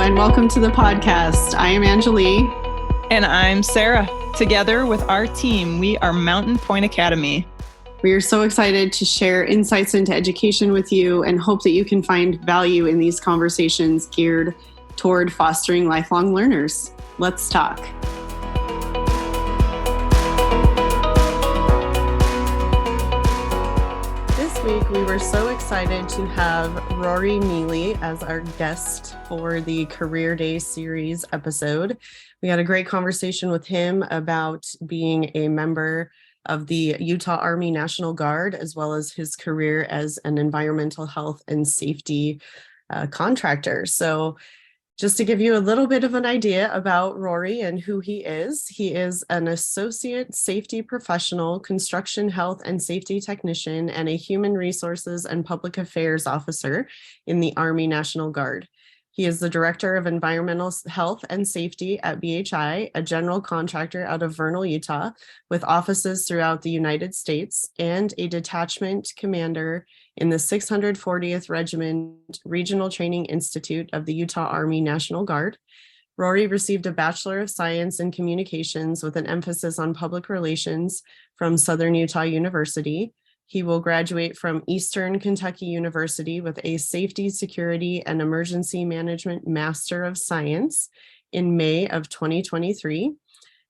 and welcome to the podcast. I am Angelie. And I'm Sarah. Together with our team, we are Mountain Point Academy. We are so excited to share insights into education with you and hope that you can find value in these conversations geared toward fostering lifelong learners. Let's talk. This week, we were so excited to have Rory Mele as our guest for the Career Day series episode. We had a great conversation with him about being a member of the Utah Army National Guard, as well as his career as an environmental health and safety contractor. So just to give you a little bit of an idea about Rory and who he is an associate safety professional, construction health and safety technician, and a human resources and public affairs officer in the Army National Guard. He is the director of environmental health and safety at BHI, a general contractor out of Vernal, Utah, with offices throughout the United States, and a detachment commander in the 640th Regiment Regional Training Institute of the Utah Army National Guard. Rory received a Bachelor of Science in Communications with an emphasis on public relations from Southern Utah University. He will graduate from Eastern Kentucky University with a Safety, Security, and Emergency Management Master of Science in May of 2023.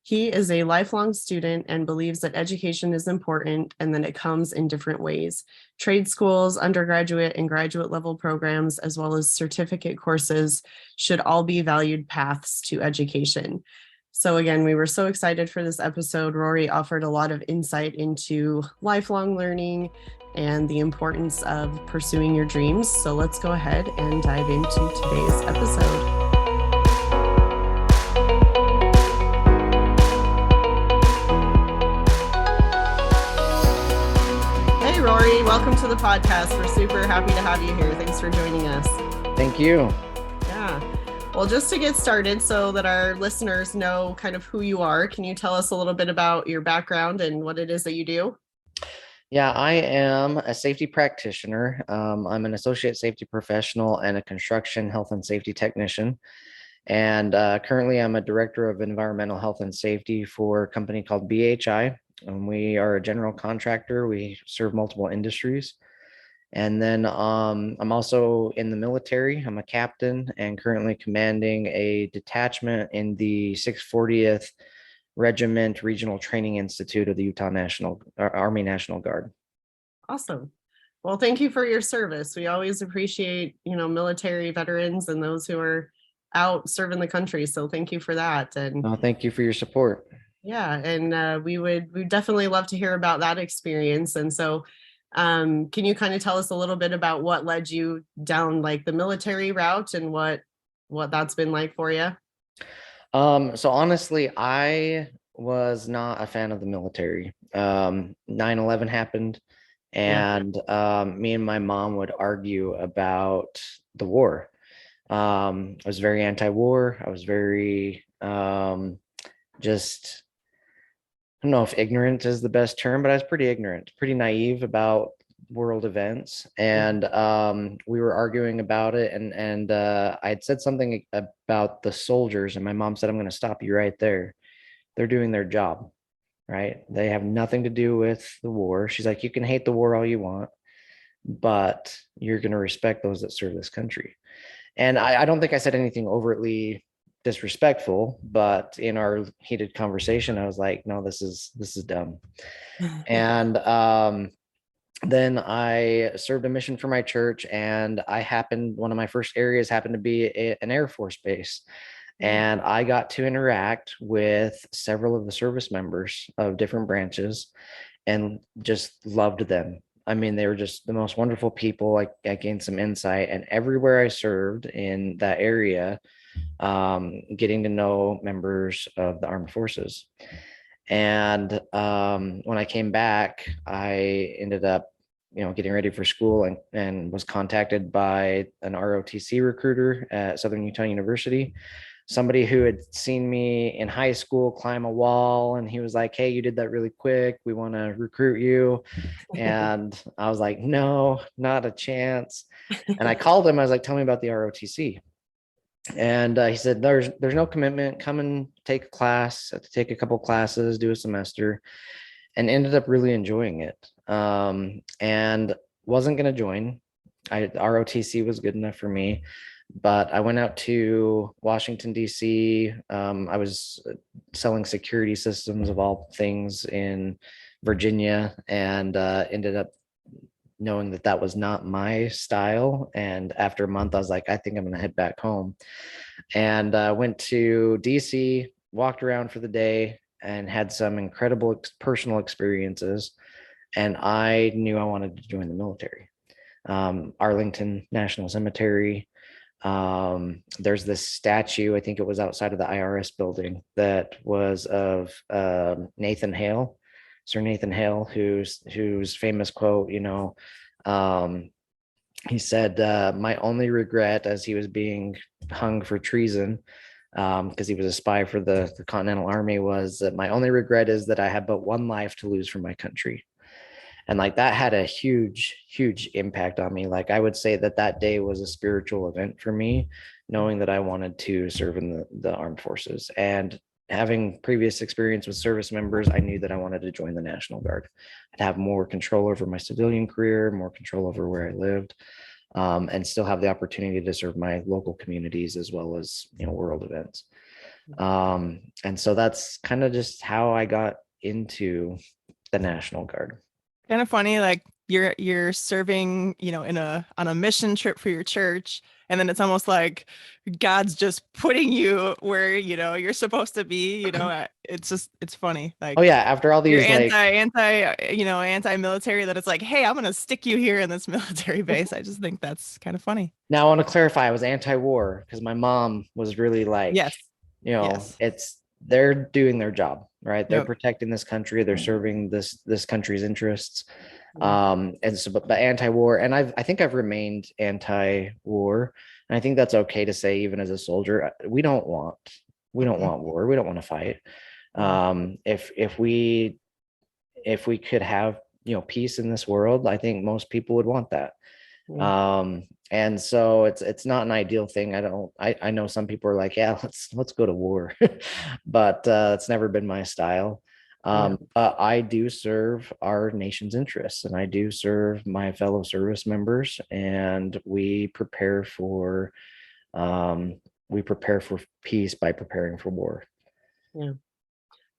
He is a lifelong student and believes that education is important and that it comes in different ways. Trade schools, undergraduate and graduate level programs, as well as certificate courses should all be valued paths to education. So again, we were so excited for this episode. Rory offered a lot of insight into lifelong learning and the importance of pursuing your dreams. So let's go ahead and dive into today's episode. Hey, Rory, welcome to the podcast. We're super happy to have you here. Thanks for joining us. Thank you. Yeah. Well, just to get started so that our listeners know kind of who you are, can you tell us a little bit about your background and what it is that you do? Yeah, I am a safety practitioner. I'm an associate safety professional and a construction health and safety technician. And currently I'm a director of environmental health and safety for a company called BHI. We are a general contractor. We serve multiple industries. And then I'm also in the military. I'm a captain and currently commanding a detachment in the 640th Regiment Regional Training Institute of the Utah Army National Guard. Awesome. Well, thank you for your service. We always appreciate, military veterans and those who are out serving the country. So thank you for that. And thank you for your support. Yeah, and we'd definitely love to hear about that experience. And so can you kind of tell us a little bit about what led you down like the military route and what that's been like for you? So honestly, I was not a fan of the military. 9/11 happened, and me and my mom would argue about the war. I was very anti-war. I was very just, I don't know if ignorant is the best term, but I was pretty ignorant, pretty naive about world events. And we were arguing about it. And I had said something about the soldiers, and my mom said, "I'm going to stop you right there. They're doing their job, right? They have nothing to do with the war." She's like, "You can hate the war all you want, but you're going to respect those that serve this country." And I don't think I said anything overtly disrespectful, but in our heated conversation, I was like, "No, this is dumb." And then I served a mission for my church, and one of my first areas happened to be an Air Force base. And I got to interact with several of the service members of different branches and just loved them. I mean, they were just the most wonderful people. I gained some insight, and everywhere I served in that area, getting to know members of the armed forces. And when I came back, I ended up, getting ready for school and was contacted by an ROTC recruiter at Southern Utah University, somebody who had seen me in high school climb a wall, and he was like, "Hey, you did that really quick. We want to recruit you." And I was like, "No, not a chance." And I called him. I was like, "Tell me about the ROTC." And he said, there's no commitment. Come and take a class. I had to take a couple classes, do a semester, and ended up really enjoying it. And wasn't going to join. ROTC was good enough for me, but I went out to Washington, D.C. I was selling security systems of all things in Virginia, and ended up knowing that that was not my style. And after a month, I was like, I think I'm going to head back home. And went to DC, walked around for the day, and had some incredible personal experiences. And I knew I wanted to join the military. Arlington National Cemetery. There's this statue, I think it was outside of the IRS building, that was of Nathan Hale, Sir Nathan Hale, whose famous quote, he said, my only regret, as he was being hung for treason, because he was a spy for the Continental Army, was that my only regret is that I had but one life to lose for my country. And like that had a huge impact on me. Like I would say that day was a spiritual event for me, knowing that I wanted to serve in the armed forces. And having previous experience with service members, I knew that I wanted to join the National Guard. I'd have more control over my civilian career, more control over where I lived, and still have the opportunity to serve my local communities as well as, world events. And so that's kind of just how I got into the National Guard. Kind of funny, like you're serving, on a mission trip for your church, and then it's almost like God's just putting you where you're supposed to be. It's funny. Like, oh yeah, after all these you're anti-military, that it's like, hey, I'm gonna stick you here in this military base. I just think that's kind of funny. Now I want to clarify, I was anti-war because my mom was really like, yes, they're doing their job, right? They're Yep. protecting this country. They're serving this country's interests. And so, but anti-war, and I think I've remained anti-war. And I think that's okay to say, even as a soldier, we don't want war. We don't want to fight. If we could have, peace in this world, I think most people would want that. And so it's not an ideal thing. I know some people are like, yeah, let's go to war, but it's never been my style. But I do serve our nation's interests, and I do serve my fellow service members, and we prepare for peace by preparing for war. Yeah.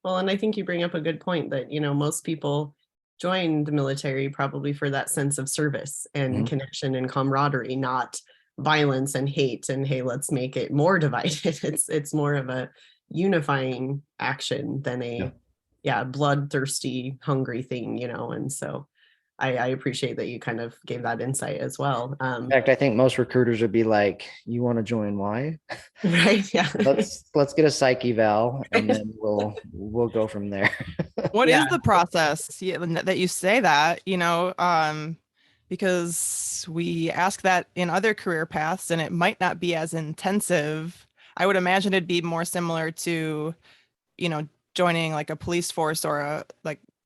Well, and I think you bring up a good point that, most people join the military probably for that sense of service and connection and camaraderie, not violence and hate and, hey, let's make it more divided. It's more of a unifying action than a bloodthirsty, hungry thing, and so I appreciate that you kind of gave that insight as well. In fact, I think most recruiters would be like, you want to join? Why? Right. Yeah. Let's get a psych eval, and then we'll go from there. What is the process that you say that, because we ask that in other career paths, and it might not be as intensive. I would imagine it'd be more similar to, joining like a police force or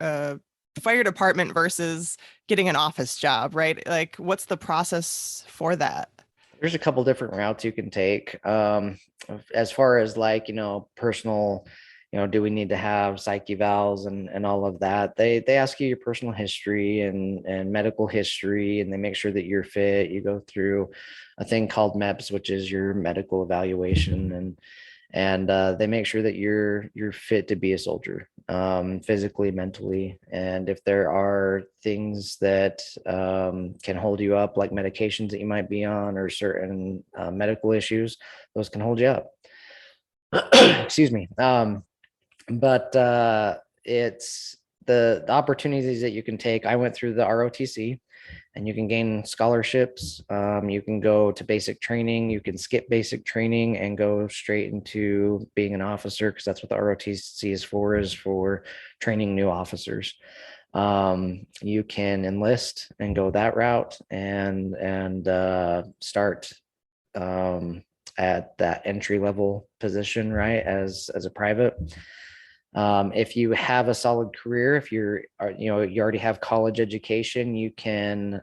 a fire department versus getting an office job, right? Like, what's the process for that? There's a couple different routes you can take. As far as like, personal, do we need to have psych evals and all of that? They ask you your personal history and medical history, and they make sure that you're fit. You go through a thing called MEPS, which is your medical evaluation, and they make sure that you're fit to be a soldier, physically, mentally. And if there are things that can hold you up, like medications that you might be on, or certain medical issues, those can hold you up. Excuse me. But it's the opportunities that you can take. I went through the ROTC, and you can gain scholarships. You can go to basic training. You can skip basic training and go straight into being an officer, because that's what the ROTC is for training new officers. You can enlist and go that route and start at that entry level position, right, as a private. If you have a solid career, if you already have college education, you can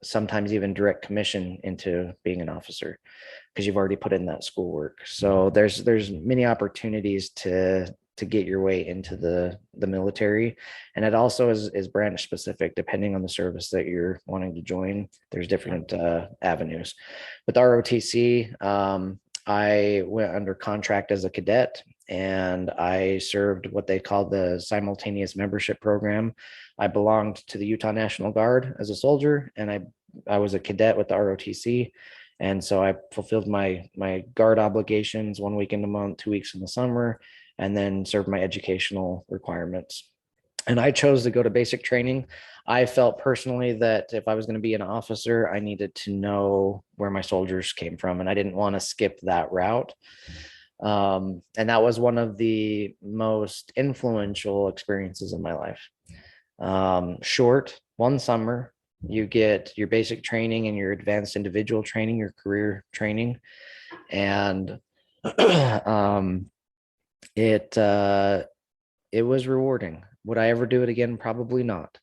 sometimes even direct commission into being an officer because you've already put in that schoolwork. So there's many opportunities to get your way into the military, and it also is branch specific depending on the service that you're wanting to join. There's different avenues. With ROTC, I went under contract as a cadet, and I served what they called the simultaneous membership program. I belonged to the Utah National Guard as a soldier, and I was a cadet with the ROTC. And so I fulfilled my guard obligations 1 week in the month, 2 weeks in the summer, and then served my educational requirements. And I chose to go to basic training. I felt personally that if I was going to be an officer, I needed to know where my soldiers came from, and I didn't want to skip that route. And that was one of the most influential experiences in my life. Short, 1 summer, you get your basic training and your advanced individual training, your career training. And it was rewarding. Would I ever do it again? Probably not.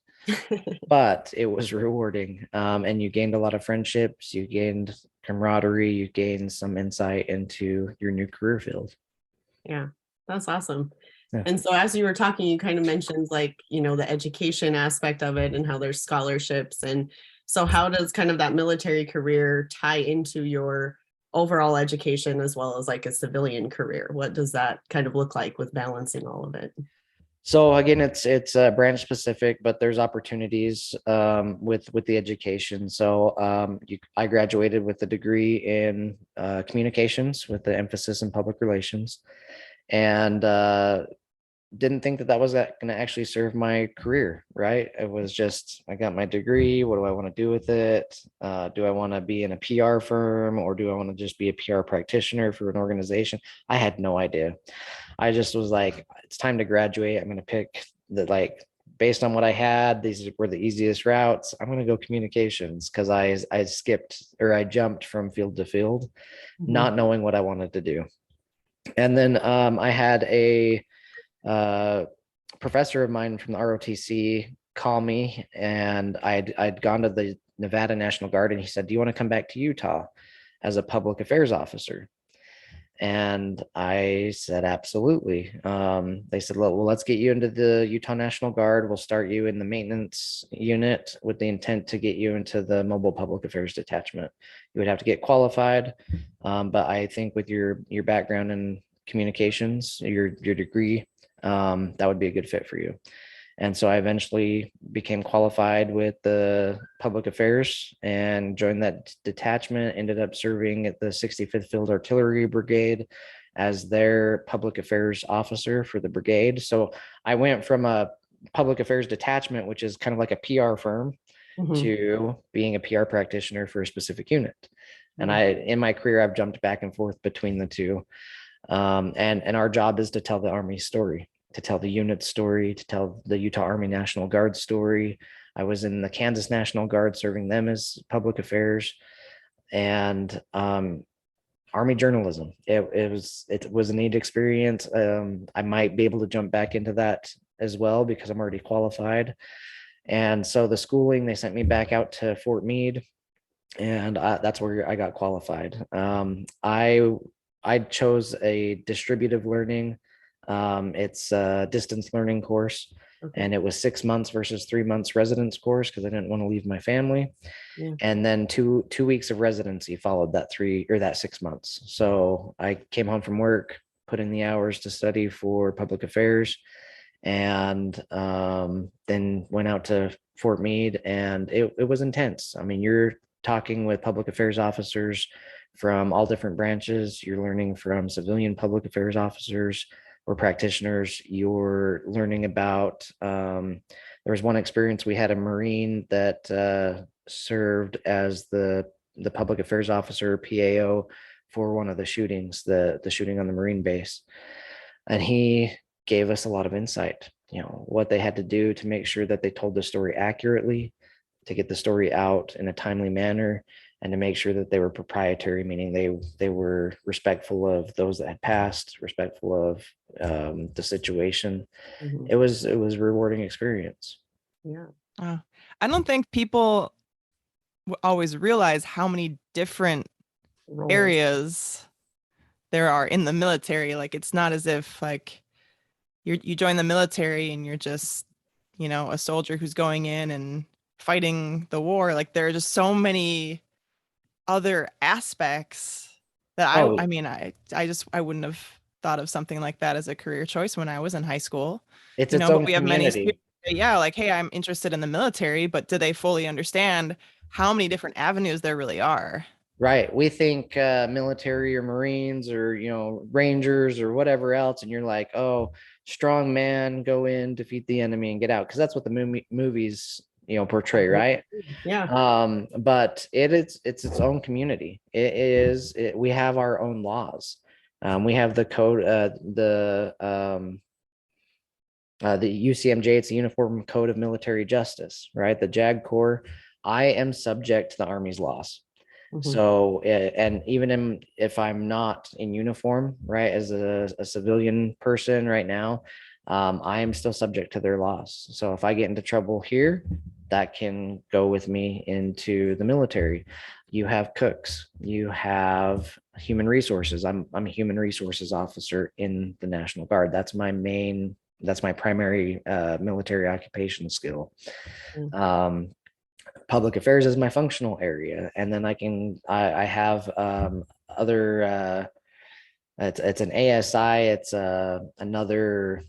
But it was rewarding. And you gained a lot of friendships, you gained camaraderie, you gained some insight into your new career field. Yeah, that's awesome. Yeah. And so as you were talking, you kind of mentioned like, the education aspect of it and how there's scholarships. And so how does kind of that military career tie into your overall education as well as like a civilian career? What does that kind of look like with balancing all of it? So again, it's branch specific, but there's opportunities with the education. So I graduated with a degree in communications with the emphasis in public relations, and didn't think that was going to actually serve my career. Right? It was just, I got my degree. What do I want to do with it? Do I want to be in a PR firm, or do I want to just be a PR practitioner for an organization? I had no idea. I just was like, it's time to graduate. I'm going to pick based on what I had, these were the easiest routes. I'm going to go communications, because I jumped from field to field, not knowing what I wanted to do. And then I had a professor of mine from the ROTC call me, and I'd gone to the Nevada National Guard, and he said, "Do you want to come back to Utah as a public affairs officer?" And I said, absolutely. They said, well, let's get you into the Utah National Guard. We'll start you in the maintenance unit with the intent to get you into the mobile public affairs detachment. You would have to get qualified. But I think with your background in communications, your degree, that would be a good fit for you. And so I eventually became qualified with the public affairs and joined that detachment, ended up serving at the 65th Field Artillery Brigade as their public affairs officer for the brigade. So I went from a public affairs detachment, which is kind of like a PR firm, to being a PR practitioner for a specific unit. And in my career, I've jumped back and forth between the two. And our job is to tell the Army story, to tell the unit story, to tell the Utah Army National Guard story. I was in the Kansas National Guard serving them as public affairs, and Army journalism. It was a neat experience. I might be able to jump back into that as well because I'm already qualified. And so the schooling, they sent me back out to Fort Meade, and that's where I got qualified. I chose a distributive learning. It's a distance learning course, and it was 6 months versus 3 months residence course because I didn't want to leave my family. And then two weeks of residency followed that 6 months. So I came home from work, put in the hours to study for public affairs, and then went out to Fort Meade, and it was intense. I mean, you're talking with public affairs officers from all different branches. You're learning from civilian public affairs officers or practitioners. You're learning about, there was one experience, we had a Marine that served as the public affairs officer, PAO, for one of the shootings, the shooting on the Marine base. And he gave us a lot of insight, what they had to do to make sure that they told the story accurately, to get the story out in a timely manner, and to make sure that they were proprietary, meaning they were respectful of those that had passed, respectful of the situation. It was a rewarding experience. Yeah. I don't think people always realize how many different Roles. areas there are in the military. Like, it's not as if like you join the military and you're just, a soldier who's going in and fighting the war. Like, there are just so many other aspects that Oh, I wouldn't have thought of something like that as a career choice when I was in high school. it's its But own we have many students, community. yeah, like, hey, I'm interested in the military, but do they fully understand how many different avenues there really are? Right. We think military or Marines or, Rangers or whatever else. And you're like, oh, strong man, go in, defeat the enemy and get out. Because that's what the movies, portray, right? Yeah. But it's its own community. We have our own laws. We have the code, the UCMJ, it's the Uniform Code of Military Justice, right? The JAG Corps. I am subject to the Army's laws. Mhm. So, and even if I'm not in uniform, right, as a civilian person right now, I am still subject to their laws. So if I get into trouble here, that can go with me into the military. You have cooks, you have human resources. I'm a human resources officer in the National Guard. That's my primary military occupation skill. Public affairs is my functional area, and then I have other it's an ASI, it's another,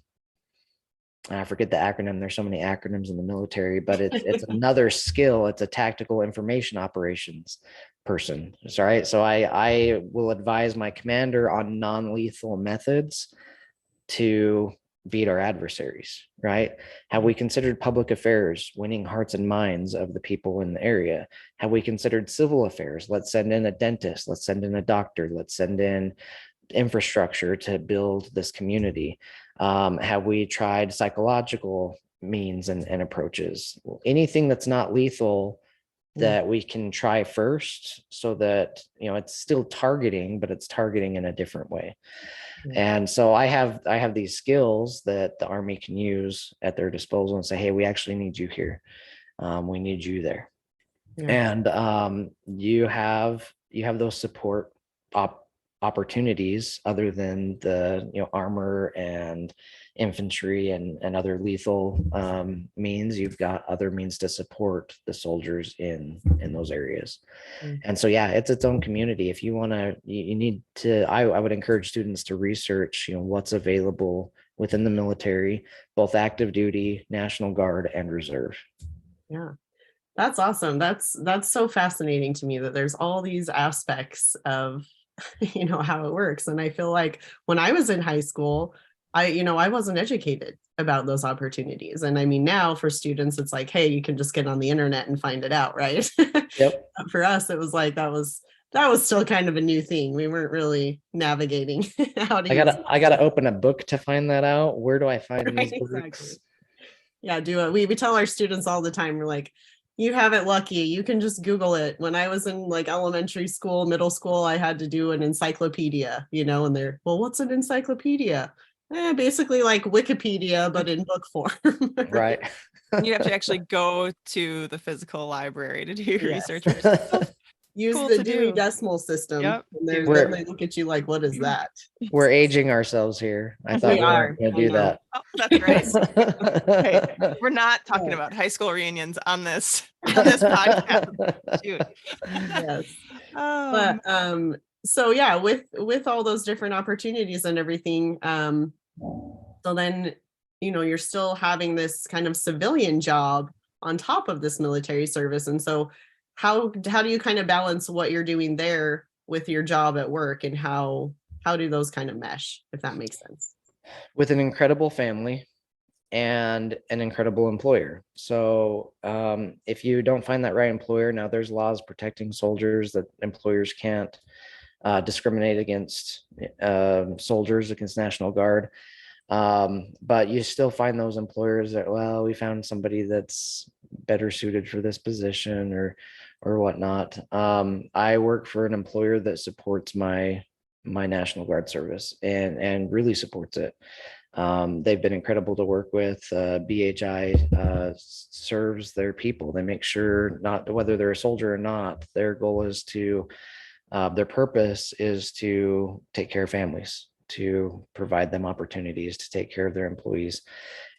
I forget the acronym, there's so many acronyms in the military, but it's another skill. It's a tactical information operations person. Sorry, so I will advise my commander on non-lethal methods to beat our adversaries, right? Have we considered public affairs, winning hearts and minds of the people in the area? Have we considered civil affairs? Let's send in a dentist, let's send in a doctor, let's send in infrastructure to build this community. Have we tried psychological means and approaches? Anything that's not lethal that we can try first, so that it's still targeting, but it's targeting in a different way. And so I have these skills that the Army can use at their disposal and say, hey, we actually need you here. We need you there. And you have those support opportunities other than the armor and infantry and other lethal means. You've got other means to support the soldiers in those areas. And so it's its own community. If you want to, you need to, I would encourage students to research what's available within the military, both active duty, National Guard, and reserve. Yeah. That's awesome. That's so fascinating to me that there's all these aspects of how it works. And I feel like when I was in high school, I wasn't educated about those opportunities. And I mean, now for students, it's like, hey, you can just get on the internet and find it out, right? Yep. For us, it was like that was still kind of a new thing. We weren't really navigating how to I gotta open a book to find that out. Where do I find these books? Exactly. Yeah, do it. We tell our students all the time, we're like, you have it lucky. You can just Google it. When I was in like elementary school, middle school, I had to do an encyclopedia, and they're, well, what's an encyclopedia? Basically like Wikipedia, but in book form. Right. You have to actually go to the physical library to do your research. Use Cool the Dewey Decimal System. Yep. And then they look at you like, what is that? We're aging ourselves here. I thought we were going to do that. Oh, that's right. Hey, we're not talking about high school reunions on this podcast. Yes. But so yeah, with all those different opportunities and everything, so then you're still having this kind of civilian job on top of this military service. And so how do you kind of balance what you're doing there with your job at work, and how do those kind of mesh, if that makes sense? With an incredible family and an incredible employer. So if you don't find that right employer, now there's laws protecting soldiers that employers can't discriminate against soldiers, against National Guard. But you still find those employers that, well, we found somebody that's better suited for this position or whatnot. I work for an employer that supports my National Guard service and really supports it. They've been incredible to work with. BHI serves their people. They make sure, not whether they're a soldier or not, their goal is to, their purpose is to take care of families, to provide them opportunities to take care of their employees.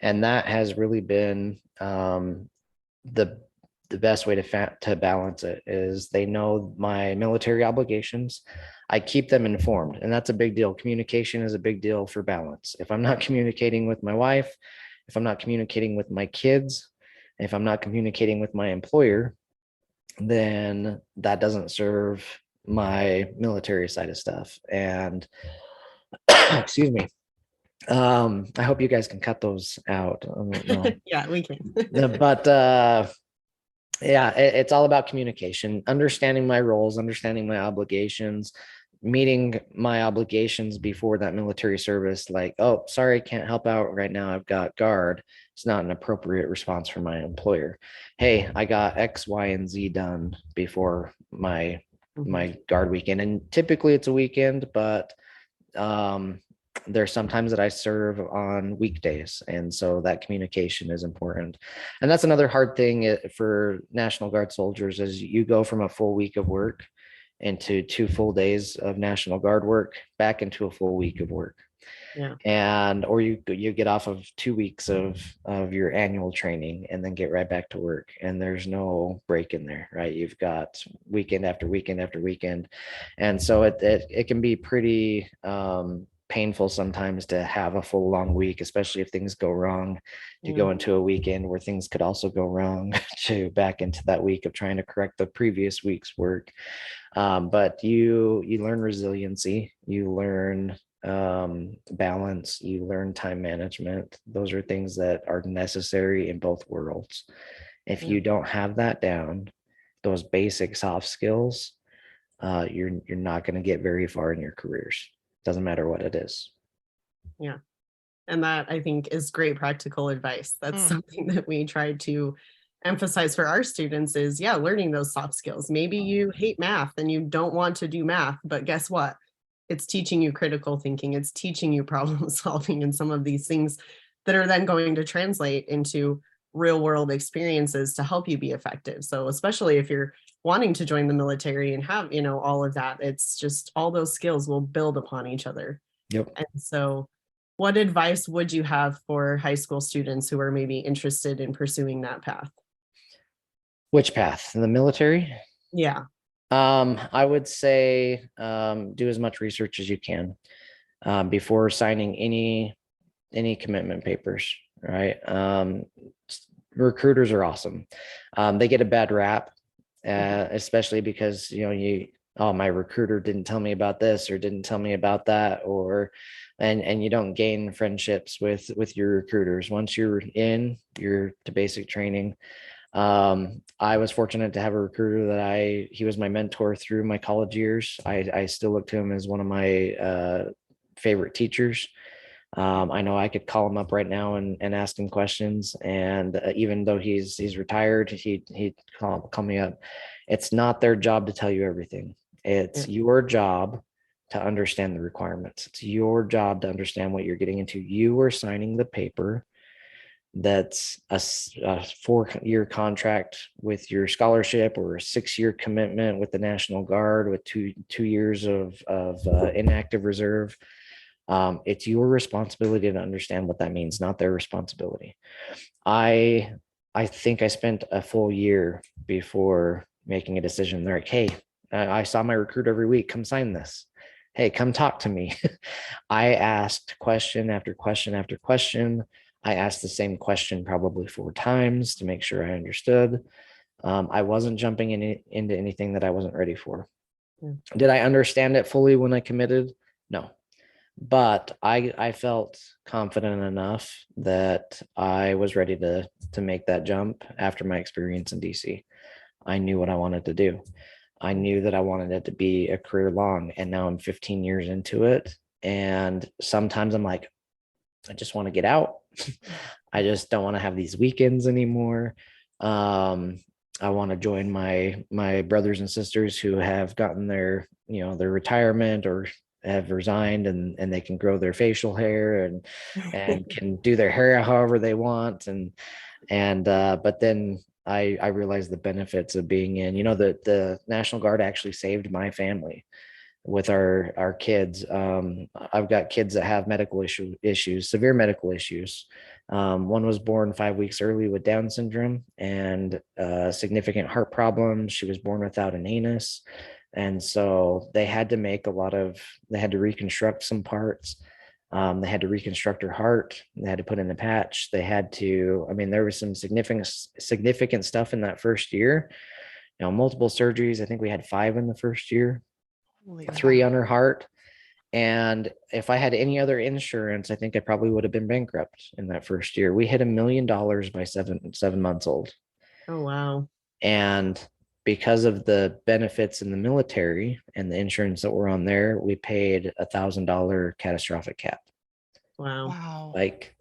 And that has really been the best way to balance it. Is they know my military obligations. I keep them informed, and that's a big deal. Communication is a big deal for balance. If I'm not communicating with my wife, if I'm not communicating with my kids, if I'm not communicating with my employer, then that doesn't serve my military side of stuff. And excuse me. I hope you guys can cut those out. Yeah, we can. But yeah, it's all about communication, understanding my roles, understanding my obligations, meeting my obligations before that military service. Like, oh, sorry, can't help out right now, I've got guard. It's not an appropriate response from my employer. Hey, I got X, Y, and Z done before my guard weekend. And typically it's a weekend, but there's sometimes that I serve on weekdays. And so that communication is important. And that's another hard thing for National Guard soldiers, is you go from a full week of work into 2 full days of National Guard work, back into a full week of work. Yeah. And, or you get off of 2 weeks of your annual training and then get right back to work. And there's no break in there, right? You've got weekend after weekend after weekend. And so it can be pretty, painful sometimes to have a full long week, especially if things go wrong, to go into a weekend where things could also go wrong, to back into that week of trying to correct the previous week's work. But you learn resiliency, you learn balance, you learn time management. Those are things that are necessary in both worlds. If you don't have that down, those basic soft skills, you're not going to get very far in your careers. Doesn't matter what it is. Yeah. And that, I think, is great practical advice. That's something that we try to emphasize for our students is, learning those soft skills. Maybe you hate math and you don't want to do math, but guess what? It's teaching you critical thinking. It's teaching you problem solving and some of these things that are then going to translate into real world experiences to help you be effective. So especially if you're wanting to join the military and have, all of that, it's just all those skills will build upon each other. Yep. And so what advice would you have for high school students who are maybe interested in pursuing that path? Which path? The military? Yeah. I would say do as much research as you can before signing any commitment papers, right? Recruiters are awesome. They get a bad rap, especially because, my recruiter didn't tell me about this or didn't tell me about that, and you don't gain friendships with your recruiters. Once you're to basic training. I was fortunate to have a recruiter that he was my mentor through my college years. I still look to him as one of my favorite teachers. I know I could call him up right now and ask him questions. And even though he's retired, he'd call me up. It's not their job to tell you everything. It's your job to understand the requirements. It's your job to understand what you're getting into. You are signing the paper that's a 4-year contract with your scholarship, or a 6-year commitment with the National Guard with two years of inactive reserve. It's your responsibility to understand what that means, not their responsibility. I think I spent a full year before making a decision. They're like, hey, I saw my recruiter every week. Come sign this. Hey, come talk to me. I asked question after question after question. I asked the same question probably 4 times to make sure I understood. I wasn't jumping into anything that I wasn't ready for. Did I understand it fully when I committed? No. But I felt confident enough that I was ready to make that jump after my experience in DC. I knew what I wanted to do. I knew that I wanted it to be a career long, and now I'm 15 years into it. And sometimes I'm like, I just want to get out. I just don't want to have these weekends anymore. I want to join my brothers and sisters who have gotten their retirement or have resigned, and they can grow their facial hair and can do their hair however they want. But then I realized the benefits of being in, the National Guard actually saved my family with our kids. I've got kids that have medical issues, severe medical issues. One was born 5 weeks early with Down syndrome and significant heart problems. She was born without an anus. And so they had to reconstruct some parts. They had to reconstruct her heart. They had to put in a patch. There was some significant stuff in that first year, multiple surgeries. I think we had 5 in the first year. Holy 3 cow. on her heart. And if I had any other insurance, I think I probably would have been bankrupt in that first year. We hit $1 million by 7 months old. Oh, wow. And because of the benefits in the military and the insurance that were on there, we paid $1,000 catastrophic cap. Wow. Wow. Like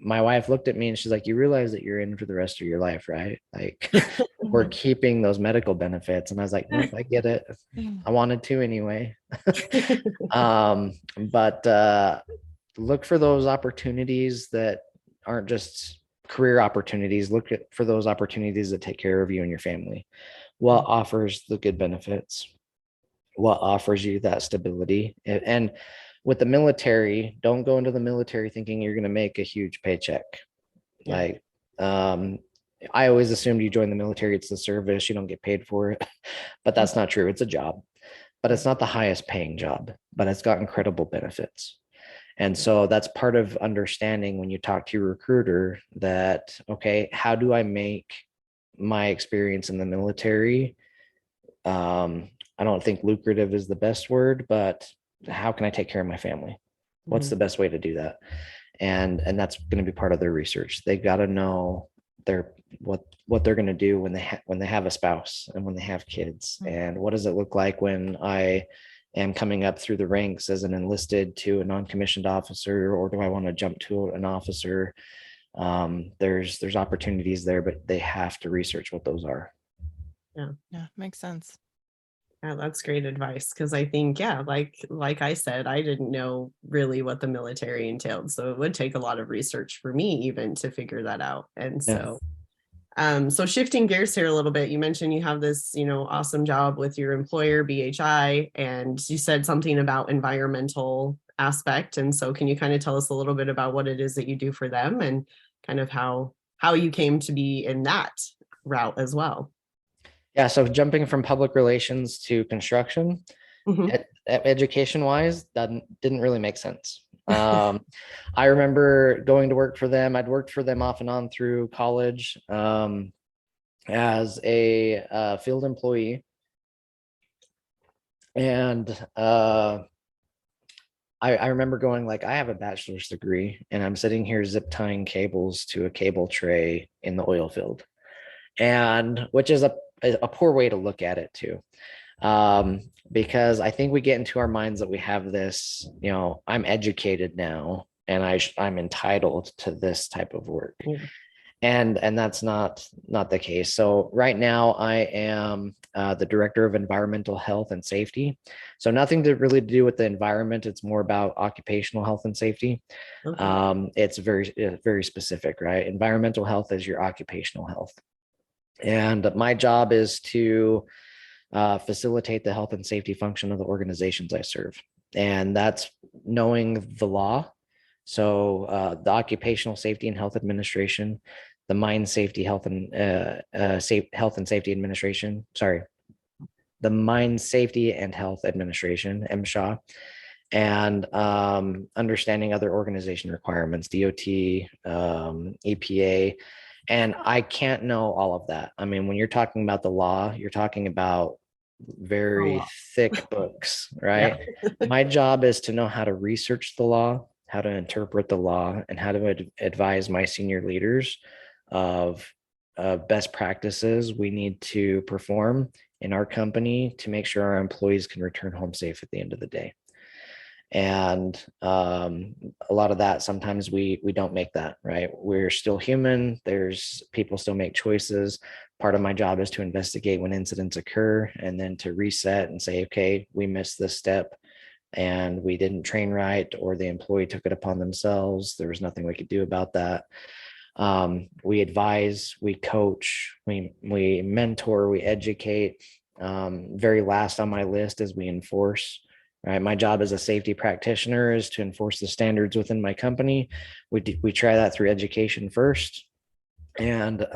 my wife looked at me and she's like, you realize that you're in for the rest of your life, right? Like we're keeping those medical benefits. And I was like, nope, I get it. I wanted to anyway. But look for those opportunities that aren't just career opportunities. For those opportunities that take care of you and your family. What offers the good benefits? What offers you that stability? And with the military, don't go into the military thinking you're going to make a huge paycheck. Yeah. Like, I always assumed you join the military, it's the service, you don't get paid for it, but that's not true. It's a job, but it's not the highest paying job, but it's got incredible benefits. And so that's part of understanding when you talk to your recruiter that, okay, how do I make my experience in the military? I don't think lucrative is the best word, but how can I take care of my family? What's the best way to do that? And that's going to be part of their research. They got to know what they're going to do when they have a spouse and when they have kids, and what does it look like when I am coming up through the ranks as an enlisted to a non-commissioned officer, or do I want to jump to an officer? There's opportunities there, but they have to research what those are. Yeah, makes sense. Yeah, that's great advice. Because I think, yeah, like I said, I didn't know really what the military entailed. So it would take a lot of research for me even to figure that out. And so, so shifting gears here a little bit, you mentioned you have this, awesome job with your employer, BHI, and you said something about environmental aspect. And so can you kind of tell us a little bit about what it is that you do for them and kind of how you came to be in that route as well? Yeah, so jumping from public relations to construction, education wise, that didn't really make sense. I remember going to work for them. I'd worked for them off and on through college as a field employee. And I remember going like, I have a bachelor's degree and I'm sitting here zip tying cables to a cable tray in the oil field. And which is a poor way to look at it too. Because I think we get into our minds that we have this, I'm educated now and I'm entitled to this type of work. And that's not the case. So right now I am the director of environmental health and safety. So nothing to really do with the environment. It's more about occupational health and safety. It's very, very specific, right? Environmental health is your occupational health. And my job is to facilitate the health and safety function of the organizations I serve. And that's knowing the law. So the Occupational Safety and Health Administration, the Mine Safety Health and Safety Administration, the Mine Safety and Health Administration, MSHA, and understanding other organization requirements, DOT, EPA. And I can't know all of that. I mean, when you're talking about the law, you're talking about very thick books, right? My job is to know how to research the law, how to interpret the law, and how to advise my senior leaders of best practices we need to perform in our company to make sure our employees can return home safe at the end of the day. And a lot of that, sometimes we don't make that, right? We're still human. People still make choices. Part of my job is to investigate when incidents occur and then to reset and say, okay, we missed this step. and we didn't train right, or the employee took it upon themselves, there was nothing we could do about that. We advise, we coach, we mentor, we educate. Very last on my list is we enforce. Right, my job as a safety practitioner is to enforce the standards within my company. We try that through education first, and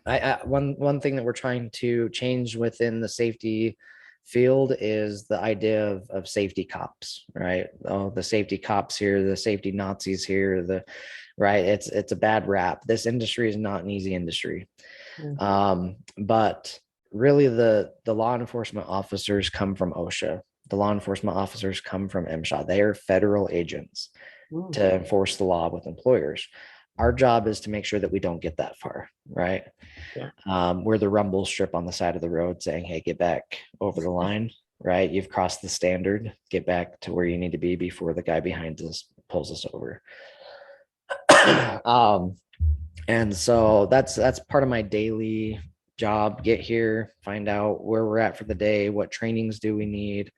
one thing that we're trying to change within the safety field is the idea of safety cops, right? Oh, the safety cops here, the safety Nazis here, right. It's a bad rap. This industry is not an easy industry. But really the law enforcement officers come from OSHA. The law enforcement officers come from MSHA. They are federal agents to enforce the law with employers. Our job is to make sure that we don't get that far, right? We're the rumble strip on the side of the road saying, hey, get back over the line, right? You've crossed the standard, get back to where you need to be before the guy behind us pulls us over. And so that's part of my daily job. Get here, find out where we're at for the day, what trainings do we need,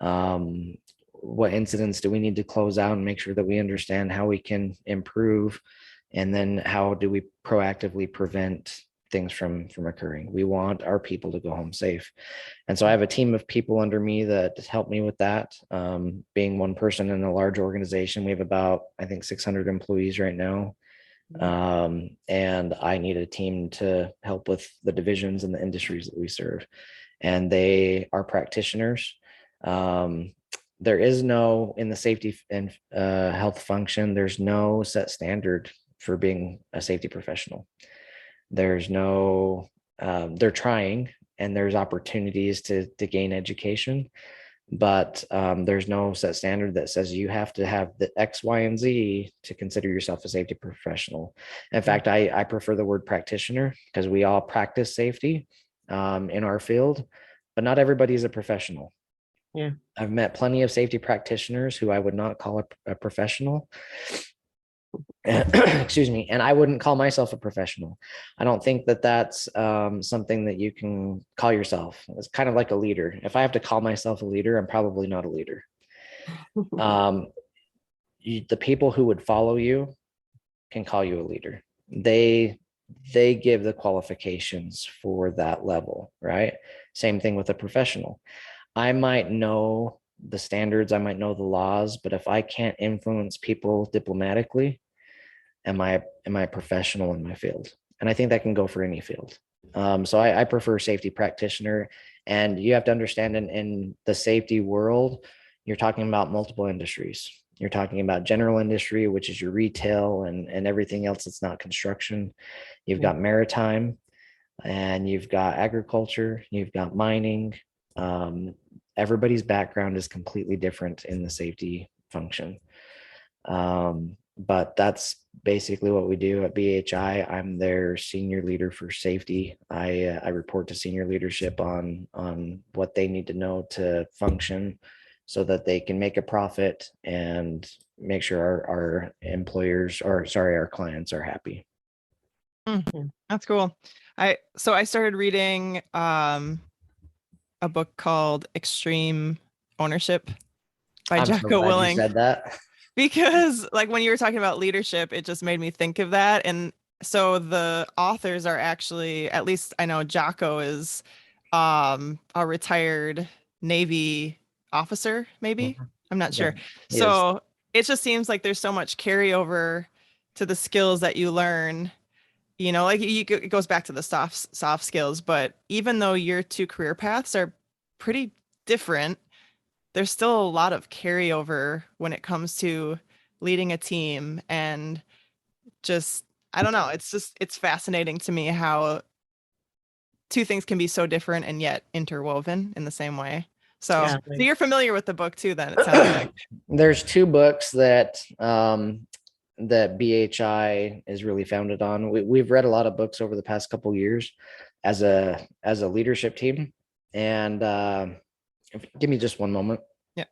what incidents do we need to close out, and make sure that we understand how we can improve, and then how do we proactively prevent things from occurring. We want our people to go home safe. And so I have a team of people under me that help me with that. Being one person in a large organization, we have about, I think, 600 employees right now. And I need a team to help with the divisions and the industries that we serve. And they are practitioners. There is no, in the safety and health function, there's no set standard for being a safety professional. There's no, they're trying, and there's opportunities to gain education, but there's no set standard that says you have to have the X, Y, and Z to consider yourself a safety professional. In fact, I prefer the word practitioner, because we all practice safety in our field, but not everybody is a professional. Yeah. I've met plenty of safety practitioners who I would not call a professional. Excuse me. And I wouldn't call myself a professional. I don't think that that's something that you can call yourself. It's kind of like a leader. If I have to call myself a leader, I'm probably not a leader. The people who would follow you can call you a leader. They give the qualifications for that level, right? Same thing with a professional. I might know the standards, I might know the laws, but if I can't influence people diplomatically, am I a professional in my field? And I think that can go for any field. So I prefer safety practitioner. And you have to understand, in the safety world, you're talking about multiple industries. You're talking about general industry, which is your retail and everything else that's not construction. You've got maritime, and you've got agriculture, you've got mining. Everybody's background is completely different in the safety function. But that's basically what we do at BHI. I'm their senior leader for safety. I report to senior leadership on what they need to know to function so that they can make a profit and make sure our employers, or sorry, our clients are happy. That's cool. I started reading a book called Extreme Ownership by I'm so Jocko glad Willink. you said that. Because like when you were talking about leadership, it just made me think of that. And so the authors are actually, at least I know Jocko is a retired Navy officer, maybe. I'm not sure. He So it just seems like there's so much carryover to the skills that you learn. You know, like it goes back to the soft skills, but even though your two career paths are pretty different, there's still a lot of carryover when it comes to leading a team. And just, I don't know, it's fascinating to me how two things can be so different and yet interwoven in the same way. So, Yeah. so you're familiar with the book too, then, it sounds like. There's two books that that BHI is really founded on. We've read a lot of books over the past couple years as a leadership team. And give me just one moment. Yeah.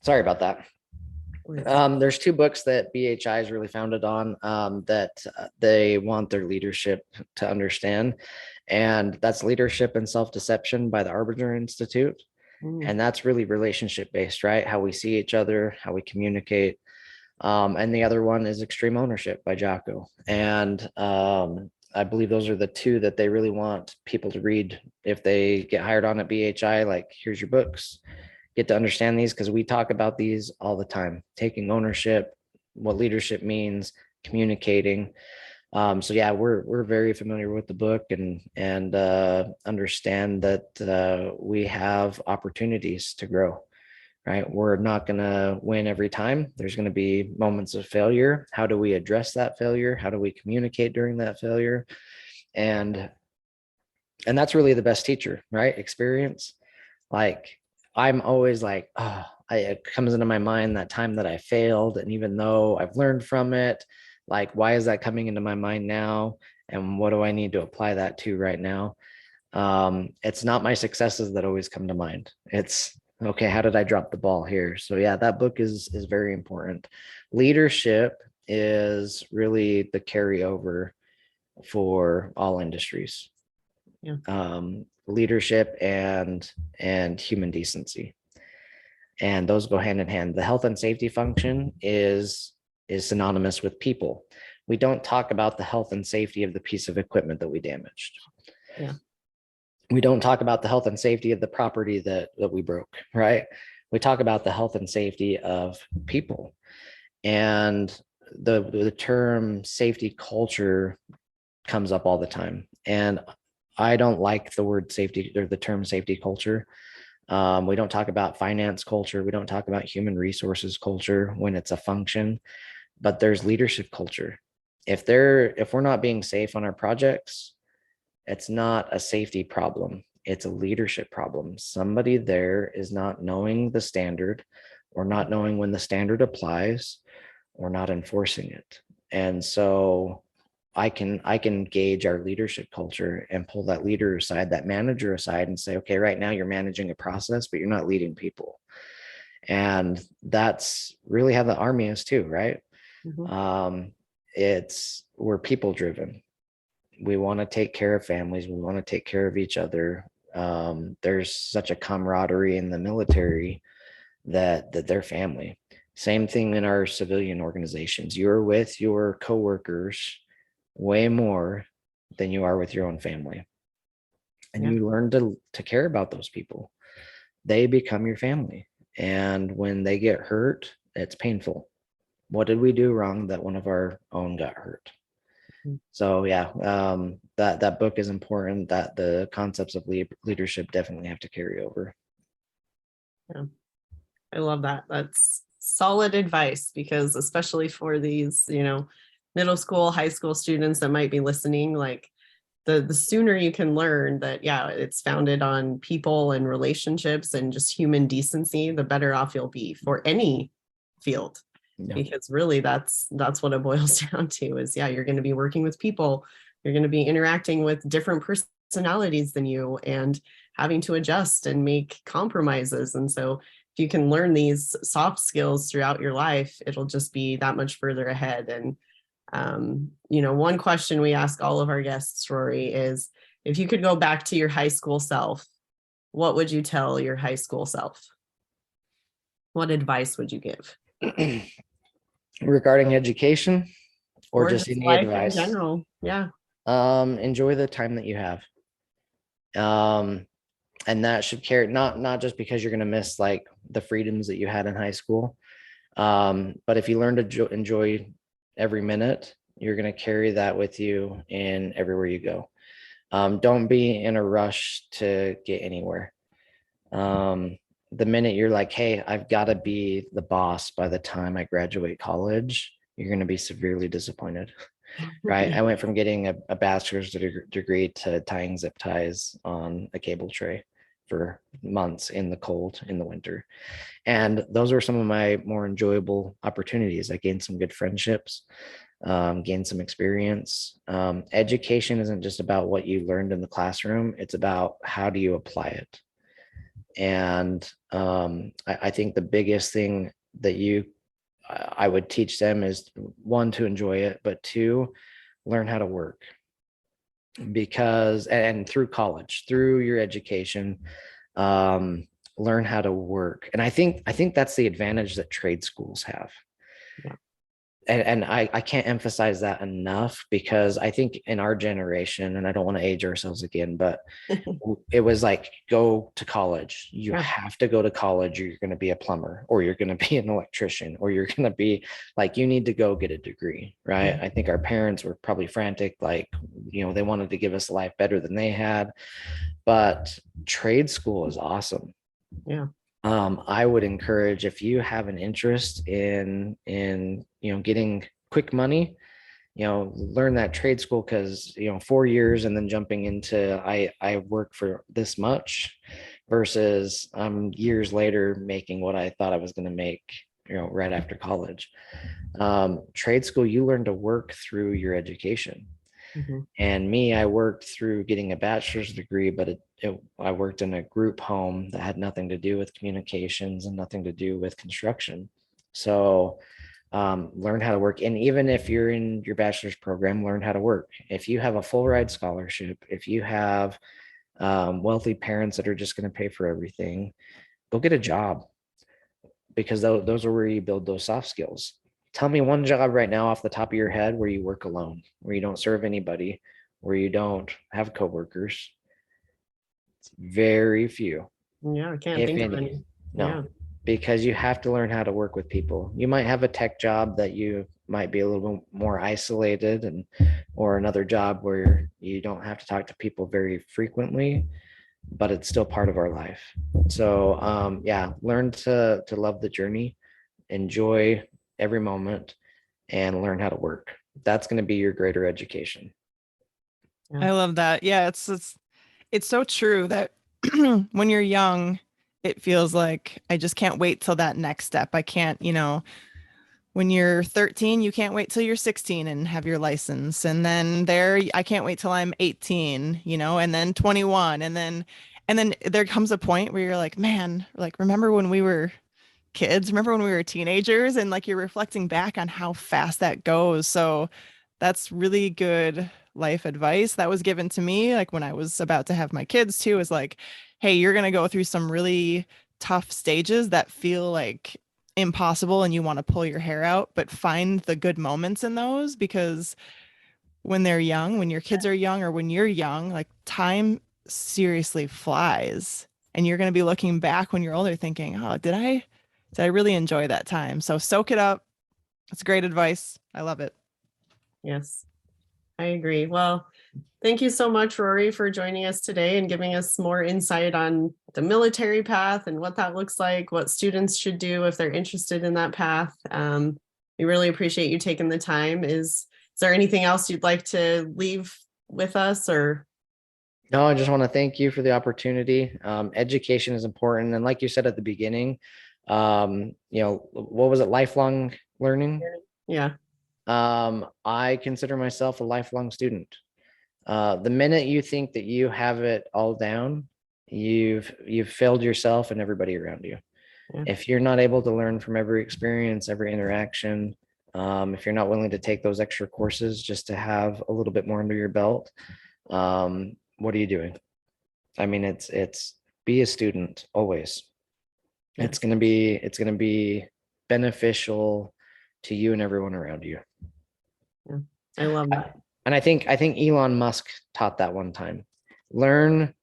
Sorry about that. There's two books that BHI is really founded on that they want their leadership to understand. And that's Leadership and Self-Deception by the Arbiter Institute. And that's really relationship based, right? How we see each other, how we communicate. And the other one is Extreme Ownership by Jocko. And I believe those are the two that they really want people to read if they get hired on at BHI. Like, here's your books, get to understand these, because we talk about these all the time: taking ownership, what leadership means, communicating. So yeah, we're very familiar with the book and understand that we have opportunities to grow. Right, we're not going to win every time. There's going to be moments of failure. How do we address that failure? How do we communicate during that failure? And that's really the best teacher, right? Experience. Like, I'm always like, oh, it comes into my mind that time that I failed. And even though I've learned from it, like, why is that coming into my mind now? And what do I need to apply that to right now? It's not my successes that always come to mind. It's, okay, how did I drop the ball here? So yeah, that book is very important. Leadership is really the carryover for all industries. Yeah. Leadership and human decency, and those go hand in hand. The health and safety function is synonymous with people. We don't talk about the health and safety of the piece of equipment that we damaged. Yeah. We don't talk about the health and safety of the property that we broke, right? We talk about the health and safety of people. And the term safety culture comes up all the time. And I don't like the word safety or the term safety culture. We don't talk about finance culture. We don't talk about human resources culture when it's a function, but there's leadership culture. If we're not being safe on our projects, it's not a safety problem. It's a leadership problem. Somebody there is not knowing the standard, or not knowing when the standard applies, or not enforcing it. And so I can gauge our leadership culture and pull that leader aside, that manager aside, and say, okay, right now you're managing a process, but you're not leading people. And that's really how the Army is too, right? Mm-hmm. We're people driven. We want to take care of families. We want to take care of each other. There's such a camaraderie in the military that they're family. Same thing in our civilian organizations. You're with your coworkers way more than you are with your own family. And you learn to care about those people. They become your family. And when they get hurt, it's painful. What did we do wrong that one of our own got hurt? So yeah, that book is important. That the concepts of leadership definitely have to carry over. Yeah, I love that. That's solid advice, because especially for these, middle school, high school students that might be listening, like the sooner you can learn that, yeah, it's founded on people and relationships and just human decency, the better off you'll be for any field. Yeah. Because really that's what it boils down to is, yeah, you're going to be working with people. You're going to be interacting with different personalities than you and having to adjust and make compromises. And so if you can learn these soft skills throughout your life, it'll just be that much further ahead. And one question we ask all of our guests, Rory, is if you could go back to your high school self, what would you tell your high school self? What advice would you give? Regarding education or just any life advice in general? Yeah. Enjoy the time that you have. And that should carry, not just because you're going to miss like the freedoms that you had in high school. But if you learn to enjoy every minute, you're going to carry that with you in everywhere you go. Don't be in a rush to get anywhere. The minute you're like, hey, I've got to be the boss by the time I graduate college, you're going to be severely disappointed. Right. I went from getting a bachelor's degree to tying zip ties on a cable tray for months in the cold in the winter. And those were some of my more enjoyable opportunities. I gained some good friendships, gained some experience. Education isn't just about what you learned in the classroom. It's about how do you apply it. And I think the biggest thing that you I would teach them is, one, to enjoy it, but two, learn how to work. Because, and through college, through your education, learn how to work. And I think that's the advantage that trade schools have. Yeah. And I can't emphasize that enough, because I think in our generation, and I don't want to age ourselves again, but it was like, go to college. You Yeah. have to go to college, or you're going to be a plumber, or you're going to be an electrician, or you're going to be like, you need to go get a degree, right? Yeah. I think our parents were probably frantic, like, they wanted to give us a life better than they had. But trade school is awesome. Yeah. I would encourage, if you have an interest in getting quick money, learn that trade school, because 4 years and then jumping into I work for this much, versus years later making what I thought I was going to make right after college. Trade school, you learn to work through your education. Mm-hmm. And me, I worked through getting a bachelor's degree, but I worked in a group home that had nothing to do with communications and nothing to do with construction. So learn how to work. And even if you're in your bachelor's program, learn how to work. If you have a full ride scholarship, if you have wealthy parents that are just going to pay for everything, go get a job, because those are where you build those soft skills. Tell me one job right now off the top of your head where you work alone, where you don't serve anybody, where you don't have coworkers. It's very few, Yeah. I can't if think of any. any. No, Yeah. because you have to learn how to work with people. You might have a tech job that you might be a little bit more isolated, or another job where you don't have to talk to people very frequently, but it's still part of our life. So yeah, learn to love the journey, enjoy every moment, and learn how to work. That's going to be your greater education. I love that. Yeah, it's so true that when you're young, it feels like I just can't wait till that next step. I can't, when you're 13, you can't wait till you're 16 and have your license. And then I can't wait till I'm 18, and then 21. And then there comes a point where you're like, man, like, remember when we were kids? Remember when we were teenagers? And like, you're reflecting back on how fast that goes. So that's really good life advice that was given to me, like when I was about to have my kids too, is like, hey, you're going to go through some really tough stages that feel like impossible and you want to pull your hair out, but find the good moments in those, because when they're young, when your kids are young, or when you're young, like, time seriously flies, and you're going to be looking back when you're older thinking, oh, did I really enjoy that time? So soak it up. That's great advice. I love it. Yes, I agree. Well, thank you so much, Rory, for joining us today and giving us more insight on the military path and what that looks like, what students should do if they're interested in that path. We really appreciate you taking the time. Is there anything else you'd like to leave with us, or? No, I just want to thank you for the opportunity. Education is important. And like you said at the beginning, what was it? Lifelong learning. Yeah. I consider myself a lifelong student. The minute you think that you have it all down, you've failed yourself and everybody around you. Yeah. If you're not able to learn from every experience, every interaction, if you're not willing to take those extra courses just to have a little bit more under your belt, what are you doing? I mean, it's be a student always. Yeah. It's gonna be beneficial to you and everyone around you. Yeah. I love that. And I think Elon Musk taught that one time. Learn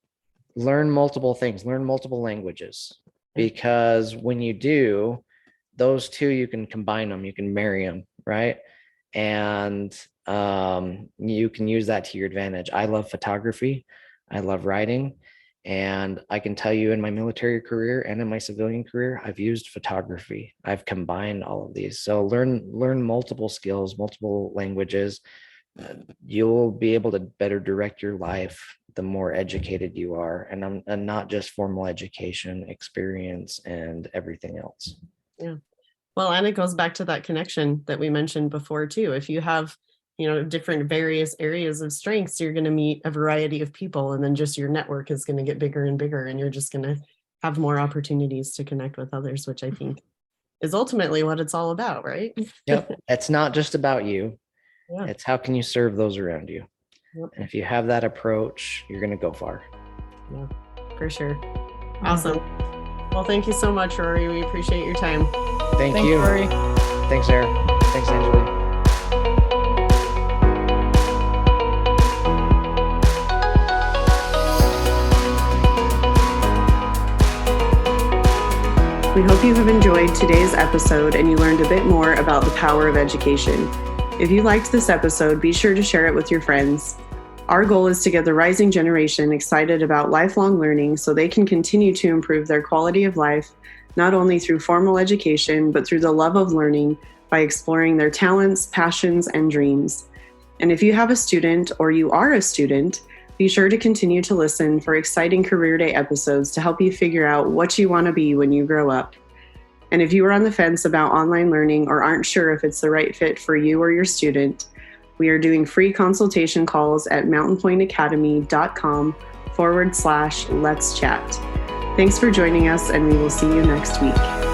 multiple things, learn multiple languages, because when you do, those two, you can combine them, you can marry them, right? And you can use that to your advantage. I love photography, I love writing, and I can tell you in my military career and in my civilian career, I've used photography. I've combined all of these. So learn multiple skills, multiple languages. You'll be able to better direct your life the more educated you are, and not just formal education, experience, and everything else. Yeah. Well, and it goes back to that connection that we mentioned before too. If you have, different various areas of strengths, you're going to meet a variety of people, and then just your network is going to get bigger and bigger, and you're just going to have more opportunities to connect with others, which I think is ultimately what it's all about, right? Yep. It's not just about you. Yeah. It's how can you serve those around you? Yep. And if you have that approach, you're going to go far. Yeah, for sure. Awesome. Well, thank you so much, Rory. We appreciate your time. Thanks, Thanks, you. Rory. Thanks, Sarah. Thanks, Angela. We hope you have enjoyed today's episode and you learned a bit more about the power of education. If you liked this episode, be sure to share it with your friends. Our goal is to get the rising generation excited about lifelong learning so they can continue to improve their quality of life, not only through formal education, but through the love of learning by exploring their talents, passions, and dreams. And if you have a student or you are a student, be sure to continue to listen for exciting Career Day episodes to help you figure out what you want to be when you grow up. And if you are on the fence about online learning or aren't sure if it's the right fit for you or your student, we are doing free consultation calls at mountainpointacademy.com/let's chat. Thanks for joining us, and we will see you next week.